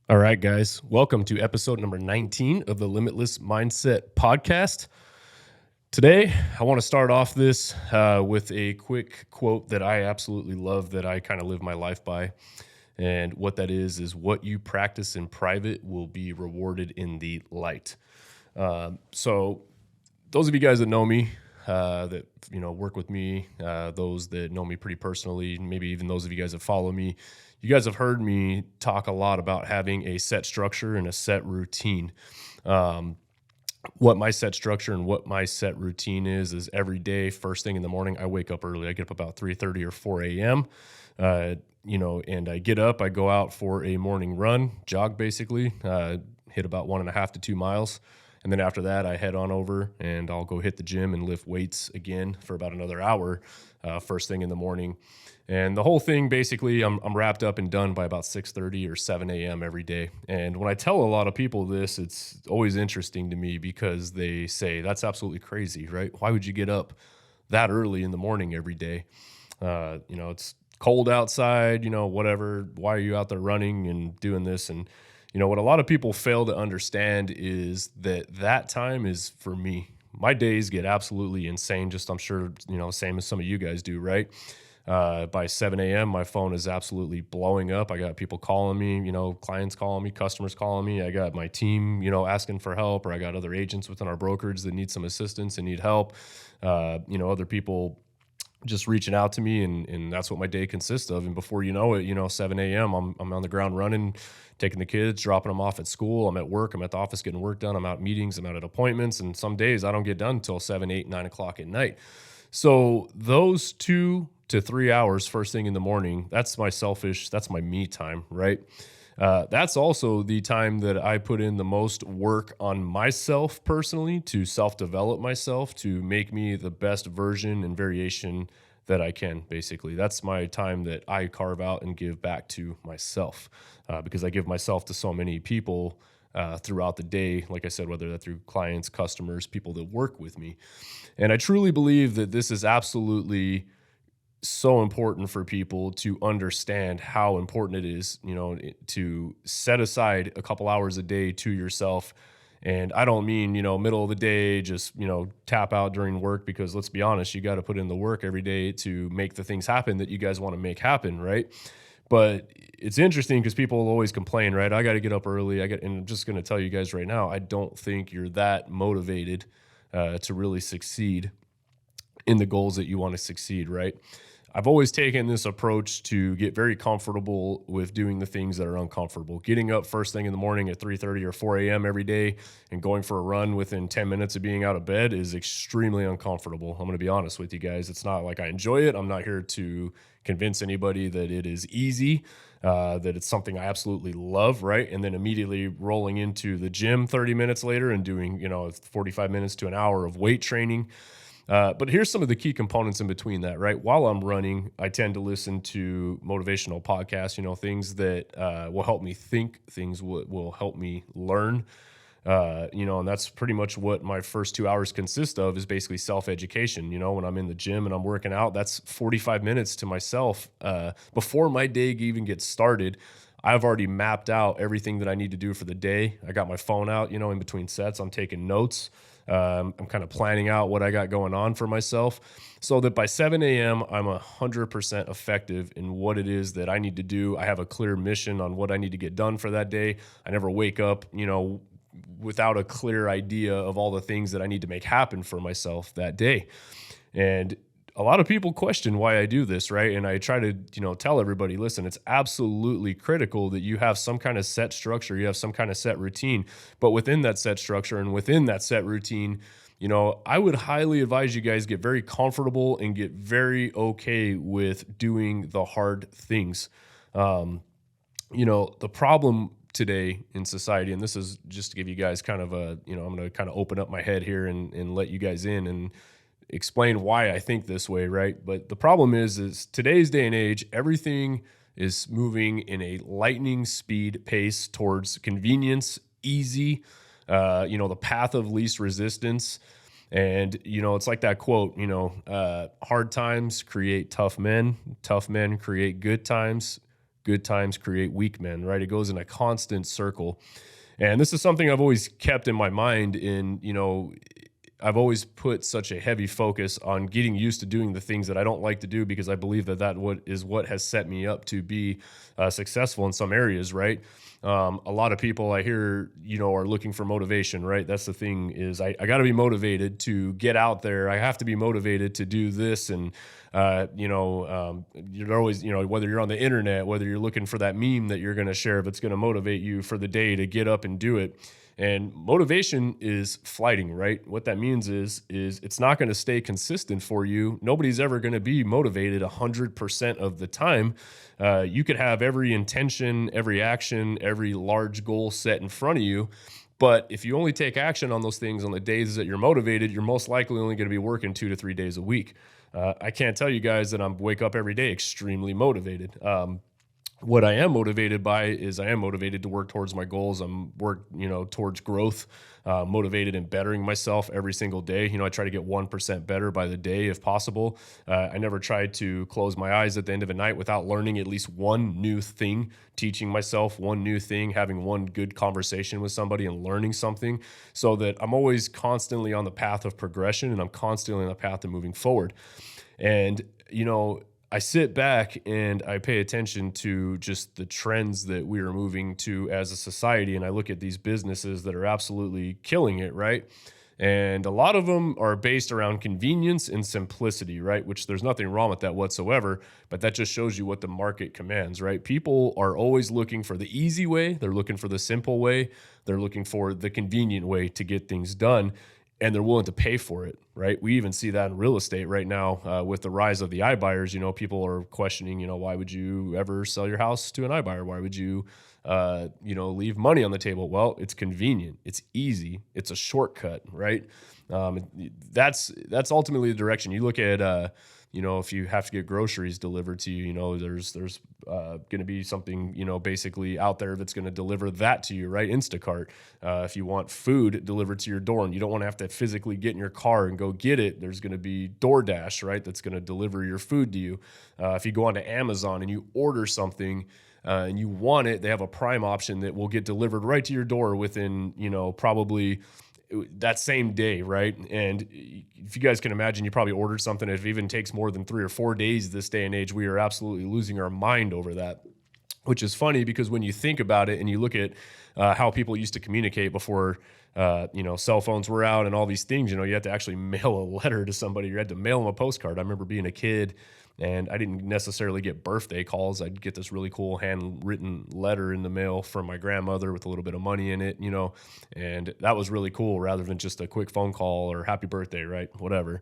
All right, guys, welcome to episode number 19 of the Limitless Mindset podcast. Today, I want to start off this with a quick quote that I absolutely love that I kind of live my life by. And what that is what you practice in private will be rewarded in the light. So, those of you guys that know me, that work with me, those that know me pretty personally, maybe even those of you guys that follow me, you guys have heard me talk a lot about having a set structure and a set routine. Um, what my set structure and what my set routine is every day, first thing in the morning, I wake up early. I get up about 3:30 or 4 a.m. And I get up, I go out for a morning run, jog basically, hit about 1.5 to 2 miles. And then after that, I head on over and I'll go hit the gym and lift weights again for about another hour, first thing in the morning. And the whole thing, basically, I'm wrapped up and done by about 6:30 or 7 a.m. every day. And when I tell a lot of people this, it's always interesting to me because they say, that's absolutely crazy, right? Why would you get up that early in the morning every day? It's cold outside, whatever. Why are you out there running and doing this? And what a lot of people fail to understand is that time is for me. My days get absolutely insane, just I'm sure, same as some of you guys do, right? By 7 a.m., my phone is absolutely blowing up. I got people calling me, clients calling me, customers calling me. I got my team, asking for help, or I got other agents within our brokerage that need some assistance and need help. Other people just reaching out to me, and that's what my day consists of. And before you know it, 7 a.m., I'm on the ground running, taking the kids, dropping them off at school. I'm at work. I'm at the office getting work done. I'm out at meetings. I'm out at appointments. And some days I don't get done until 7, 8, 9 o'clock at night. So those 2 to 3 hours first thing in the morning, that's my me time, right? That's also the time that I put in the most work on myself personally to self-develop myself, to make me the best version and variation that I can, basically. That's my time that I carve out and give back to myself, because I give myself to so many people throughout the day, like I said, whether that's through clients, customers, people that work with me. And I truly believe that this is absolutely so important for people to understand how important it is, to set aside a couple hours a day to yourself. And I don't mean, middle of the day, just, tap out during work, because let's be honest, you got to put in the work every day to make the things happen that you guys want to make happen, right? But it's interesting because people will always complain, right? I got to get up early. And I'm just going to tell you guys right now, I don't think you're that motivated to really succeed in the goals that you want to succeed, right? I've always taken this approach to get very comfortable with doing the things that are uncomfortable. Getting up first thing in the morning at 3:30 or 4 a.m. every day and going for a run within 10 minutes of being out of bed is extremely uncomfortable. I'm going to be honest with you guys. It's not like I enjoy it. I'm not here to convince anybody that it is easy, that it's something I absolutely love, right? And then immediately rolling into the gym 30 minutes later and doing, 45 minutes to an hour of weight training. But here's some of the key components in between that, right? While I'm running, I tend to listen to motivational podcasts, things that will help me think, things will help me learn, and that's pretty much what my first 2 hours consist of, is basically self-education. When I'm in the gym and I'm working out, that's 45 minutes to myself. Before my day even gets started, I've already mapped out everything that I need to do for the day. I got my phone out, in between sets. I'm taking notes. I'm kind of planning out what I got going on for myself so that by 7 a.m., I'm 100% effective in what it is that I need to do. I have a clear mission on what I need to get done for that day. I never wake up, without a clear idea of all the things that I need to make happen for myself that day. And a lot of people question why I do this, right? And I try to, tell everybody, listen, it's absolutely critical that you have some kind of set structure, you have some kind of set routine. But within that set structure and within that set routine, I would highly advise you guys get very comfortable and get very okay with doing the hard things. The problem today in society, and this is just to give you guys kind of I'm going to kind of open up my head here and let you guys in and explain why I think this way, right? But the problem is today's day and age, everything is moving in a lightning speed pace towards convenience, easy, the path of least resistance. And, it's like that quote, hard times create tough men create good times, good times create weak men, right? It goes in a constant circle. And this is something I've always kept in my mind I've always put such a heavy focus on getting used to doing the things that I don't like to do because I believe that what has set me up to be successful in some areas, right? A lot of people I hear, are looking for motivation, right? That's the thing is I got to be motivated to get out there. I have to be motivated to do this. And, you're always, whether you're on the internet, whether you're looking for that meme that you're going to share, that's going to motivate you for the day to get up and do it. And motivation is flighting, right? What that means is it's not going to stay consistent for you. Nobody's ever going to be motivated 100% of the time. You could have every intention, every action, every large goal set in front of you. But if you only take action on those things on the days that you're motivated, you're most likely only going to be working 2 to 3 days a week. I can't tell you guys that wake up every day extremely motivated. What I am motivated by is I am motivated to work towards my goals. Towards growth, motivated in bettering myself every single day. I try to get 1% better by the day if possible. I never try to close my eyes at the end of the night without learning at least one new thing, teaching myself one new thing, having one good conversation with somebody and learning something so that I'm always constantly on the path of progression and I'm constantly on the path of moving forward. And, I sit back and I pay attention to just the trends that we are moving to as a society. And I look at these businesses that are absolutely killing it, right? And a lot of them are based around convenience and simplicity, right? Which there's nothing wrong with that whatsoever, but that just shows you what the market commands, right? People are always looking for the easy way. They're looking for the simple way. They're looking for the convenient way to get things done. And they're willing to pay for it, right? We even see that in real estate right now with the rise of the iBuyers. People are questioning, why would you ever sell your house to an iBuyer? Why would you, leave money on the table? Well, it's convenient, it's easy, it's a shortcut, right? That's ultimately the direction. You look at, if you have to get groceries delivered to you, there's going to be something, basically out there that's going to deliver that to you, right? Instacart. If you want food delivered to your door and you don't want to have to physically get in your car and go get it, there's going to be DoorDash, right? That's going to deliver your food to you. If you go onto Amazon and you order something, and you want it, they have a Prime option that will get delivered right to your door within, probably that same day, right? And if you guys can imagine, you probably ordered something. If it even takes more than 3 or 4 days this day and age, we are absolutely losing our mind over that, which is funny because when you think about it and you look at how people used to communicate before, cell phones were out and all these things, you had to actually mail a letter to somebody. You had to mail them a postcard. I remember being a kid and I didn't necessarily get birthday calls. I'd get this really cool handwritten letter in the mail from my grandmother with a little bit of money in it, and that was really cool rather than just a quick phone call or happy birthday, right? Whatever.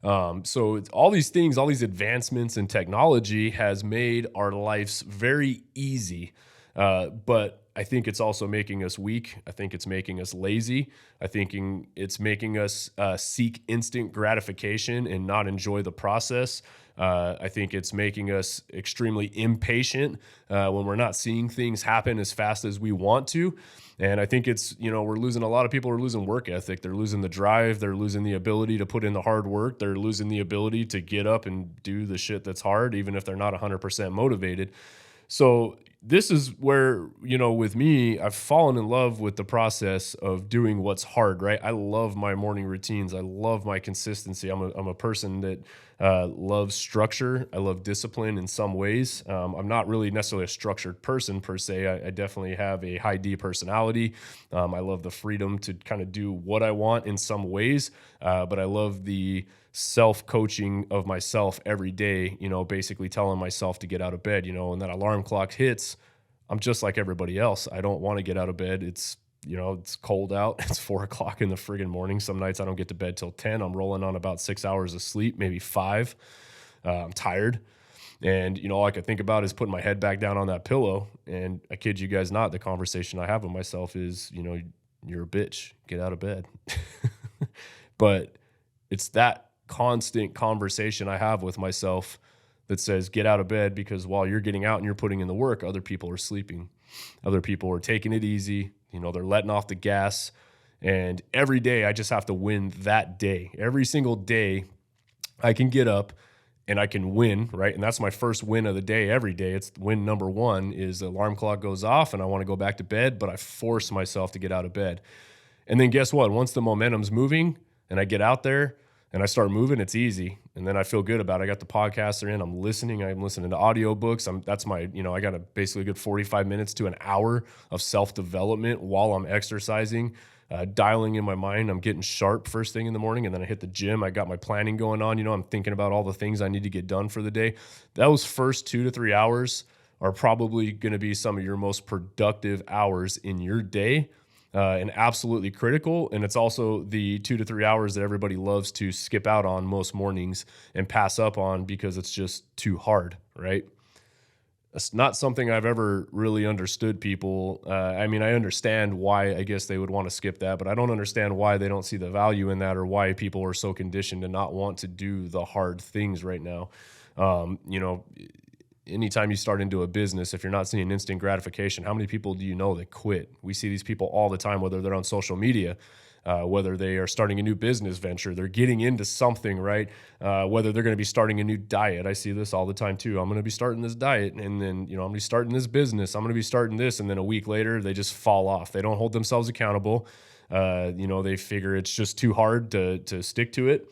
So it's all these things, all these advancements in technology has made our lives very easy. But I think it's also making us weak. I think it's making us lazy. It's making us seek instant gratification and not enjoy the process. I think it's making us extremely impatient when we're not seeing things happen as fast as we want to. And I think we're losing, a lot of people are losing work ethic. They're losing the drive. They're losing the ability to put in the hard work. They're losing the ability to get up and do the shit that's hard, even if they're not 100% motivated. So this is where, with me, I've fallen in love with the process of doing what's hard, right? I love my morning routines. I love my consistency. I'm a person that loves structure. I love discipline in some ways. I'm not really necessarily a structured person per se. I definitely have a high D personality. I love the freedom to kind of do what I want in some ways, but I love the self-coaching of myself every day, basically telling myself to get out of bed, and that alarm clock hits, I'm just like everybody else. I don't want to get out of bed. It's cold out. It's 4 o'clock in the friggin' morning. Some nights I don't get to bed till 10. I'm rolling on about 6 hours of sleep, maybe 5. I'm tired. And, all I could think about is putting my head back down on that pillow. And I kid you guys not, the conversation I have with myself is, you're a bitch, get out of bed. But it's that constant conversation I have with myself that says, get out of bed, because while you're getting out and you're putting in the work, other people are sleeping. Other people are taking it easy. They're letting off the gas. And every day I just have to win that day. Every single day I can get up and I can win, right? And that's my first win of the day every day. It's win number one is the alarm clock goes off and I want to go back to bed, but I force myself to get out of bed. And then guess what? Once the momentum's moving and I get out there and I start moving, it's easy. And then I feel good about it. I got the podcaster in, I'm listening to audiobooks. That's my, I got a basically a good 45 minutes to an hour of self-development while I'm exercising, dialing in my mind. I'm getting sharp first thing in the morning, and then I hit the gym. I got my planning going on. I'm thinking about all the things I need to get done for the day. Those first 2 to 3 hours are probably going to be some of your most productive hours in your day. And absolutely critical. And it's also the 2 to 3 hours that everybody loves to skip out on most mornings and pass up on because it's just too hard, right? That's not something I've ever really understood people. I understand why I guess they would want to skip that, but I don't understand why they don't see the value in that, or why people are so conditioned to not want to do the hard things right now. Anytime you start into a business, if you're not seeing instant gratification, how many people do you know that quit? We see these people all the time, whether they're on social media, whether they are starting a new business venture, they're getting into something, right? Whether they're going to be starting a new diet. I see this all the time too. I'm going to be starting this diet, and then, I'm going to be starting this business. I'm going to be starting this. And then a week later, they just fall off. They don't hold themselves accountable. They figure it's just too hard to stick to it.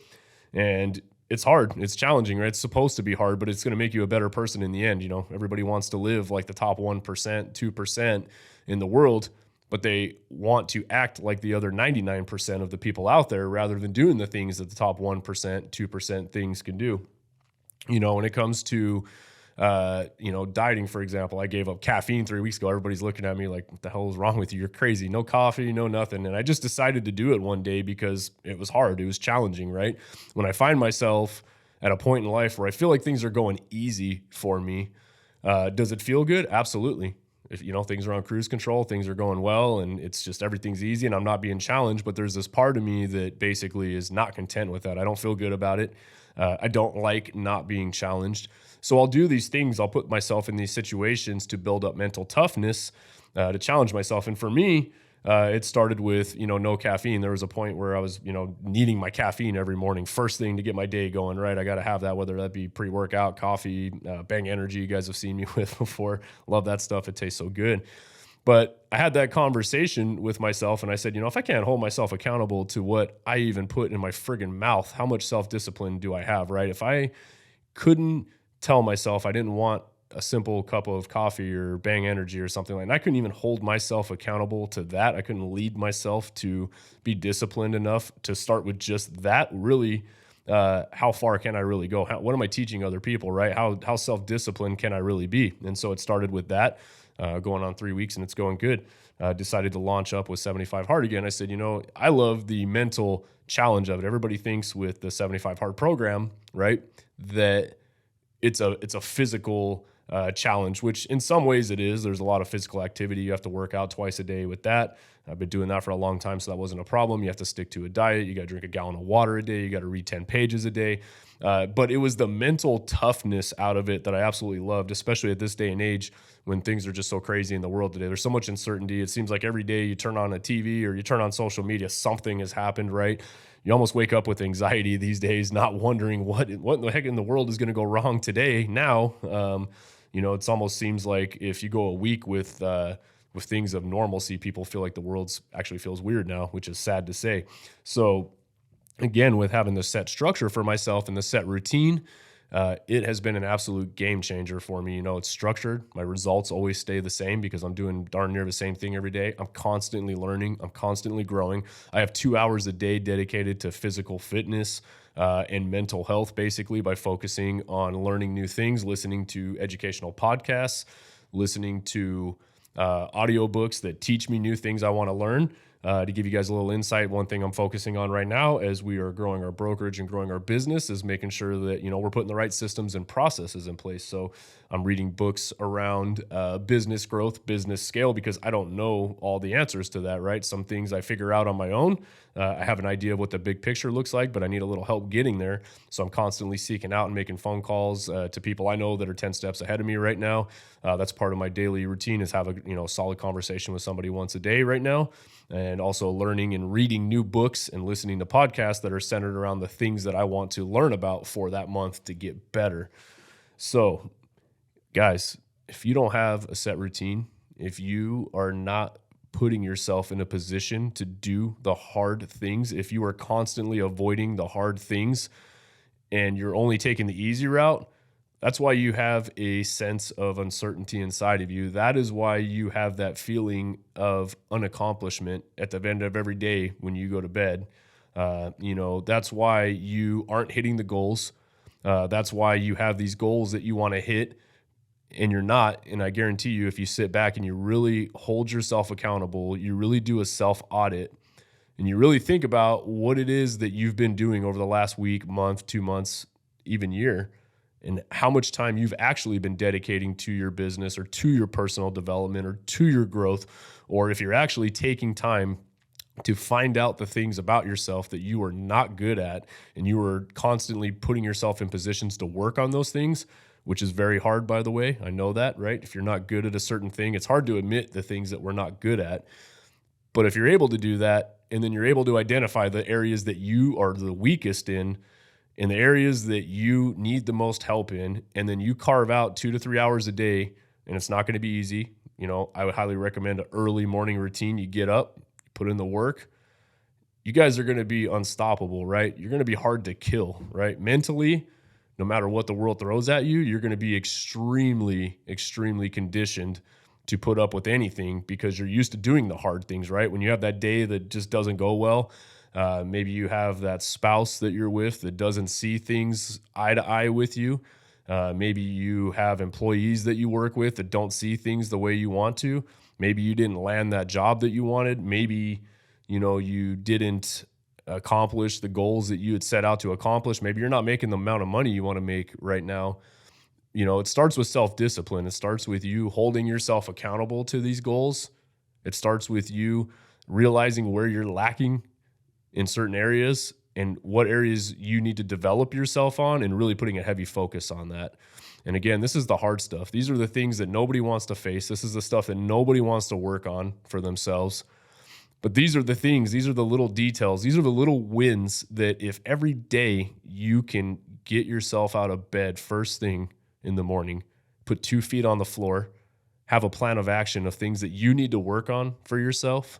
And it's hard. It's challenging, right? It's supposed to be hard, but it's going to make you a better person in the end. Everybody wants to live like the top 1%, 2% in the world, but they want to act like the other 99% of the people out there rather than doing the things that the top 1%, 2% things can do. When it comes to dieting, for example, I gave up caffeine 3 weeks ago. Everybody's looking at me like, what the hell is wrong with you? You're crazy. No coffee, no nothing. And I just decided to do it one day because it was hard. It was challenging, right? When I find myself at a point in life where I feel like things are going easy for me, does it feel good? Absolutely. If, things are on cruise control, things are going well, and it's just everything's easy and I'm not being challenged. But there's this part of me that basically is not content with that. I don't feel good about it. I don't like not being challenged. So I'll do these things. I'll put myself in these situations to build up mental toughness, to challenge myself. And for me, it started with, no caffeine. There was a point where I was, needing my caffeine every morning, first thing to get my day going, right? I got to have that, whether that be pre-workout, coffee, Bang Energy, you guys have seen me with before. Love that stuff. It tastes so good. But I had that conversation with myself and I said, if I can't hold myself accountable to what I even put in my friggin' mouth, how much self-discipline do I have, right? If I couldn't tell myself I didn't want a simple cup of coffee or Bang Energy or something like that, I couldn't even hold myself accountable to that. I couldn't lead myself to be disciplined enough to start with just that. Really, how far can I really go? What am I teaching other people, right? How self-disciplined can I really be? And so it started with that, going on 3 weeks, and it's going good. Decided to launch up with 75 Hard again. I said, I love the mental challenge of it. Everybody thinks with the 75 Hard program, right, that it's a physical challenge, which in some ways it is. There's a lot of physical activity. You have to work out twice a day with that. I've been doing that for a long time, so that wasn't a problem. You have to stick to a diet. You got to drink a gallon of water a day. You got to read 10 pages a day. But it was the mental toughness out of it that I absolutely loved, especially at this day and age when things are just so crazy in the world today. There's so much uncertainty. It seems like every day you turn on a TV or you turn on social media, something has happened, right? You almost wake up with anxiety these days, not wondering what in the heck in the world is going to go wrong today. Now, it almost seems like if you go a week with things of normalcy, people feel like the world actually feels weird now, which is sad to say. So again, with having the set structure for myself and the set routine, it has been an absolute game changer for me. It's structured. My results always stay the same because I'm doing darn near the same thing every day. I'm constantly learning. I'm constantly growing. I have 2 hours a day dedicated to physical fitness and mental health, basically by focusing on learning new things, listening to educational podcasts, listening to audiobooks that teach me new things I want to learn. To give you guys a little insight, one thing I'm focusing on right now as we are growing our brokerage and growing our business is making sure that, we're putting the right systems and processes in place. So I'm reading books around business growth, business scale, because I don't know all the answers to that, right? Some things I figure out on my own. I have an idea of what the big picture looks like, but I need a little help getting there. So I'm constantly seeking out and making phone calls to people I know that are 10 steps ahead of me right now. That's part of my daily routine is have a solid conversation with somebody once a day right now. And and also learning and reading new books and listening to podcasts that are centered around the things that I want to learn about for that month to get better. So, guys, if you don't have a set routine, if you are not putting yourself in a position to do the hard things, if you are constantly avoiding the hard things and you're only taking the easy route, that's why you have a sense of uncertainty inside of you. That is why you have that feeling of unaccomplishment at the end of every day when you go to bed. That's why you aren't hitting the goals. That's why you have these goals that you want to hit and you're not. And I guarantee you, if you sit back and you really hold yourself accountable, you really do a self audit, and you really think about what it is that you've been doing over the last week, month, 2 months, even year, and how much time you've actually been dedicating to your business or to your personal development or to your growth, or if you're actually taking time to find out the things about yourself that you are not good at, and you are constantly putting yourself in positions to work on those things, which is very hard, by the way. I know that, right? If you're not good at a certain thing, it's hard to admit the things that we're not good at. But if you're able to do that, and then you're able to identify the areas that you are the weakest in, and the areas that you need the most help in, and then you carve out 2 to 3 hours a day, and it's not going to be easy. I would highly recommend an early morning routine. You get up, you put in the work. You guys are going to be unstoppable, right? You're going to be hard to kill, right? Mentally, no matter what the world throws at you, you're going to be extremely, extremely conditioned to put up with anything because you're used to doing the hard things, right? When you have that day that just doesn't go well, maybe you have that spouse that you're with that doesn't see things eye to eye with you. Maybe you have employees that you work with that don't see things the way you want to. Maybe you didn't land that job that you wanted. Maybe, you didn't accomplish the goals that you had set out to accomplish. Maybe you're not making the amount of money you want to make right now. It starts with self-discipline. It starts with you holding yourself accountable to these goals. It starts with you realizing where you're lacking in certain areas and what areas you need to develop yourself on, and really putting a heavy focus on that. And again, this is the hard stuff. These are the things that nobody wants to face. This is the stuff that nobody wants to work on for themselves. But these are the things, these are the little details, these are the little wins that if every day you can get yourself out of bed first thing in the morning, put 2 feet on the floor, have a plan of action of things that you need to work on for yourself,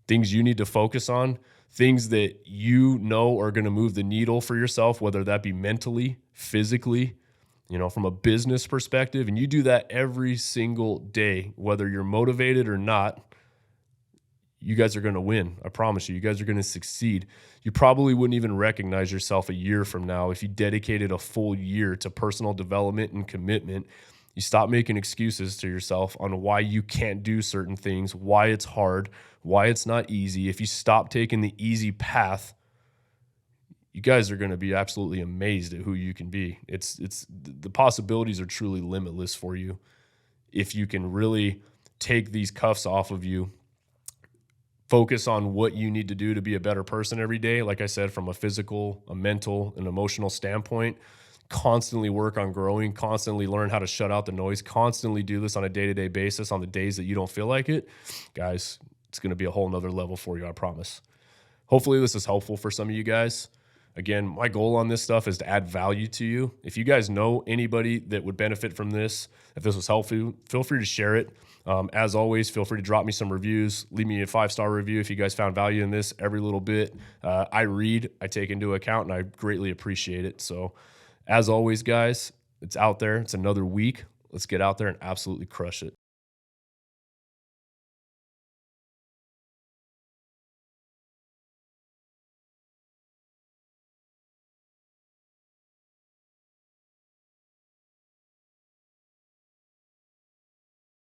things you need to focus on, things that you know are going to move the needle for yourself, whether that be mentally, physically, from a business perspective. And you do that every single day, whether you're motivated or not. You guys are going to win. I promise you, you guys are going to succeed. You probably wouldn't even recognize yourself a year from now if you dedicated a full year to personal development and commitment. You stop making excuses to yourself on why you can't do certain things, why it's hard, why it's not easy. If you stop taking the easy path, you guys are going to be absolutely amazed at who you can be. The possibilities are truly limitless for you if you can really take these cuffs off of you. Focus on what you need to do to be a better person every day. Like I said, from a physical, a mental, and emotional standpoint, constantly work on growing, constantly learn how to shut out the noise, constantly do this on a day-to-day basis on the days that you don't feel like it. Guys, it's going to be a whole nother level for you, I promise. Hopefully this is helpful for some of you guys. Again, my goal on this stuff is to add value to you. If you guys know anybody that would benefit from this, if this was helpful, feel free to share it. As always, feel free to drop me some reviews. Leave me a 5-star review if you guys found value in this. Every little bit I read, I take into account, and I greatly appreciate it. So as always, guys, it's out there. It's another week. Let's get out there and absolutely crush it.